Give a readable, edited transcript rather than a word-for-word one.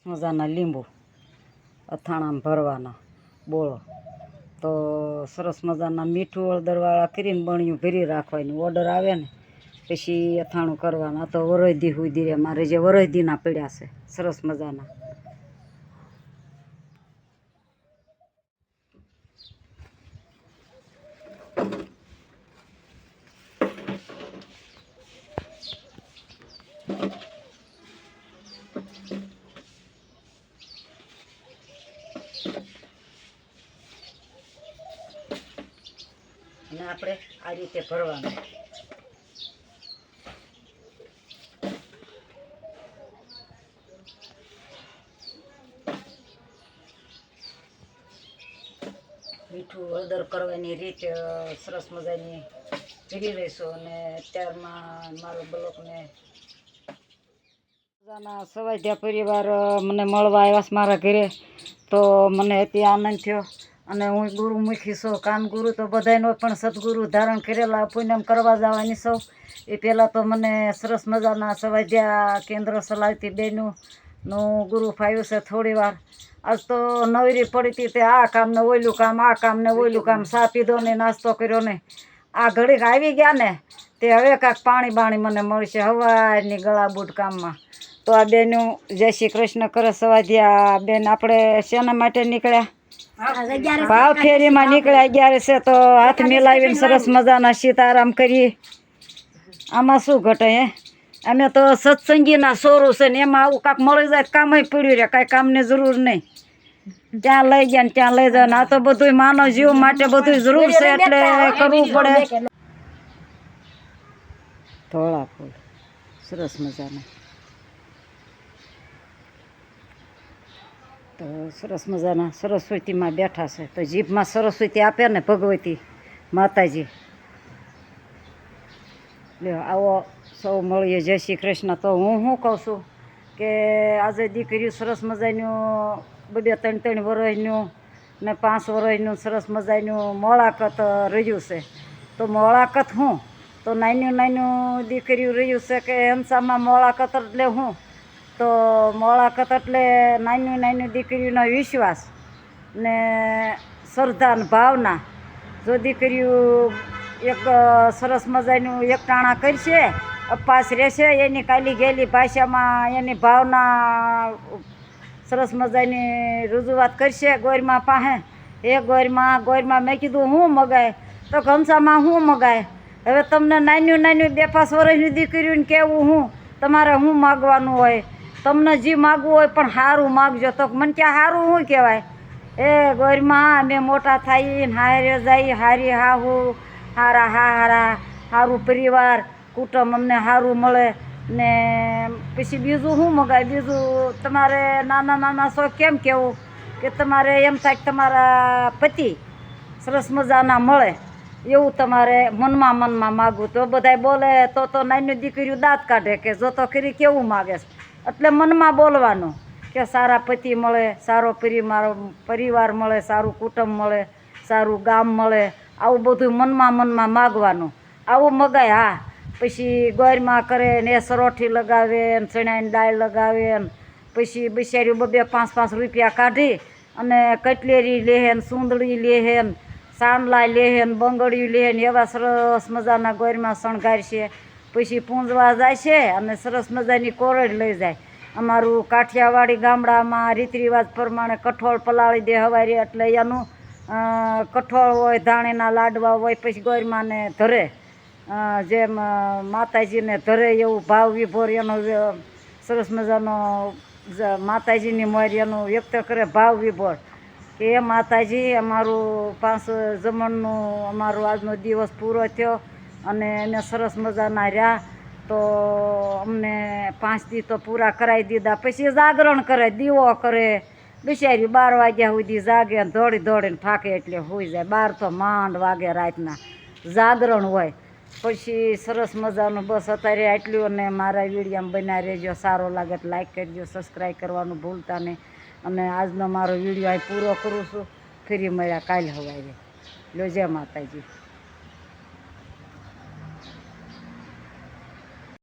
મજાના લીંબુ અથાણામાં ભરવાના બોળો તો સરસ મજાના મીઠું હળદરવાળા કરીને બણિયું ભરી રાખવાની. ઓર્ડર આવે ને પછી અથાણું કરવાના. આ તો વરયદી સુધી રે મારે જે વરયદીના પડ્યા છે સરસ મજાના. અને આપણે આ રીતે ભરવાનું. મીઠું હળદર કરવાની રીત સરસ મજાની ભરી લઈશું. અને અત્યારમાં મારો બ્લોકને મજાના સવાધ્યા પરિવાર મને મળવા આવ્યા છે મારા ઘરે, તો મને અતિ આનંદ થયો. અને હું ગુરુમુખી છું. કાન ગુરુ તો બધાનો પણ સદગુરુ ધારણ કરેલા પૂનમ કરવા જવાની સૌ એ પહેલાં તો મને સરસ મજાના સવાધ્યા કેન્દ્ર ચલાવતી બહેનું ગુરુ ફાવ્યું છે થોડી વાર. આજ તો નવરી પડી હતી તે આ કામ ને ઓયલું કામ, આ કામ ને ઓયલું કામ, ચા પીધો ને નાસ્તો કર્યો ને આ ઘડીક આવી ગયા ને તે હવે કાંઈક પાણી બાણી મને મળશે હવારની ગળા બૂટ કામમાં. તો આ બેનું જય શ્રી કૃષ્ણ કરે સવાધ્યા બેન. આપણે શેના માટે નીકળ્યા? ભાવ ફેરીમાં નીકળ્યા 11 છે તો હાથ મિલાવીને સરસ મજાના સીતારામ કરીએ. આમાં શું ઘટે હે? અમે તો સત્સંગીના સોરું છે ને એમાં આવું કાંક મળી જાય કામ પડ્યું રહે, કાંઈ કામની જરૂર નહીં. ત્યાં લઈ ગયા ને ત્યાં લઈ જાય ને આ તો બધું માનવ જીવ માટે બધું જરૂર છે એટલે કરવું પડે. ધોળા ફૂલ સરસ મજાના. તો સરસ મજાના સરસ્વતીમાં બેઠા છે તો જીભમાં સરસ્વતી આપે ને ભગવતી માતાજી. લ્યો આવો સૌ મળીએ. જય શ્રી કૃષ્ણ. તો હું શું કહું છું કે આજે દીકરીઓ સરસ મજાનું 2-3 વર્ષનું ને 5 વર્ષનું સરસ મજાનું મોળાકત રહ્યું છે. તો મોળાકત હું તો નાનું દીકરીઓ રહ્યું છે કે હંસામાં મોળાકત એટલે હું તો મોળાકત એટલે નાની દીકરીઓનો વિશ્વાસ ને શ્રદ્ધા ને ભાવના. જો દીકરીઓ એક સરસ મજાનું એકટાણા કરશે, અપાસ રહેશે, એની કાલી ગયેલી ભાષામાં એની ભાવના સરસ મજાની રજૂઆત કરશે ગોરમાં પાસે. એ ગોરમાં મેં કીધું હું મગાય તો ઘનસામાં હું મગાય. હવે તમને નાનું 2-5 વર્ષની દીકરીઓને કહેવું હું તમારે હું માગવાનું હોય, તમને જે માગવું હોય પણ સારું માગજો. તો મને ક્યાં સારું શું કહેવાય? એ ગોરમાં અમે મોટા થઈને હારે જાય, હારી હાહુ હારા હારા સારું પરિવાર કુટુંબ અમને સારું મળે ને પછી બીજું શું મગાય? બીજું તમારે નાના શોખ કેમ કહેવું કે તમારે એમ થાય કે તમારા પતિ સરસ મજાના મળે એવું તમારે મનમાં માગવું. તો બધાય બોલે તો નાની દીકરીઓ દાંત કાઢે કે જો તો ખરી કેવું માગે છે. એટલે મનમાં બોલવાનું કે સારા પતિ મળે, સારો પરિવાર મળે, સારું કુટુંબ મળે, સારું ગામ મળે, આવું બધું મનમાં માગવાનું. આવું મગાય. હા પછી ગોરમાં કરે ને સરોઠી લગાવે ને ચણાની દાળ લગાવે ને પછી બિચાર્યું 2-5 રૂપિયા કાઢી અને કટલેરી લેહે ને સુંદડી લેહે ને સાંડલા લેહે ને બંગડીયું લેહે ને એવા સરસ મજાના ગોરમાં શણગાર છે. પછી પૂંજવા જાય છે અને સરસ મજાની કોરડ લઈ જાય. અમારું કાઠિયાવાડી ગામડામાં રીત રિવાજ પ્રમાણે કઠોળ પલાળી દે હવારે એટલે એનું કઠોળ હોય, ધાણીના લાડવા હોય, પછી ગોરમાને ધરે જેમ માતાજીને ધરે એવું ભાવ વિભોર એનો સરસ મજાનો માતાજીની મોર એનું વ્યક્ત કરે ભાવ વિભોર કે એ માતાજી અમારું 5 જમણનું અમારો આજનો દિવસ પૂરો થયો અને એને સરસ મજાના રહ્યા તો અમને 5 દી તો પૂરા કરાવી દીધા. પછી જાગરણ કરે, દીવો કરે, બિચારી 12 વાગ્યા સુધી જાગે ને દોડીને થાકે એટલે હોઈ જાય. 12 તો માંડ વાગે રાતના જાગરણ હોય. પછી સરસ મજાનું બસ અત્યારે આટલું. અને મારા વિડીયોમાં બન્યા રહેજો. સારો લાગે તો લાઈક કરજો, સબસ્ક્રાઈબ કરવાનું ભૂલતા નહીં. અને આજનો મારો વિડીયો અહીં પૂરો કરું છું. ફરી મળ્યા કાલે સવારે. લો જય માતાજી.